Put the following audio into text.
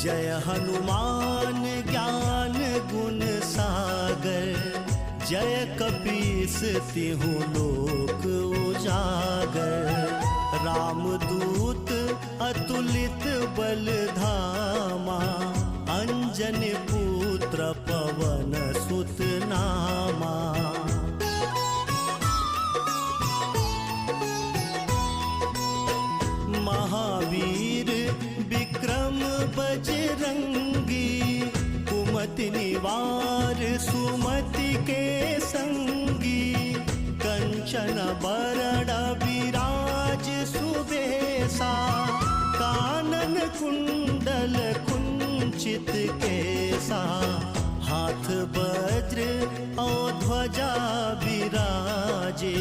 जय हनुमान ज्ञान गुण सागर, जय कपीस तिहु लोक उजागर। रामदूत अतुलित बल धामा, अंजनी पुत्र पवन सुत नामा। महावीर विक्रम बजरंगी, कुमति निवार सुमति के संगी। कंचन बरन विराज सुबेसा, कानन कुंडल कुंचित केसा। हाथ वज्र और ध्वजा विराजे,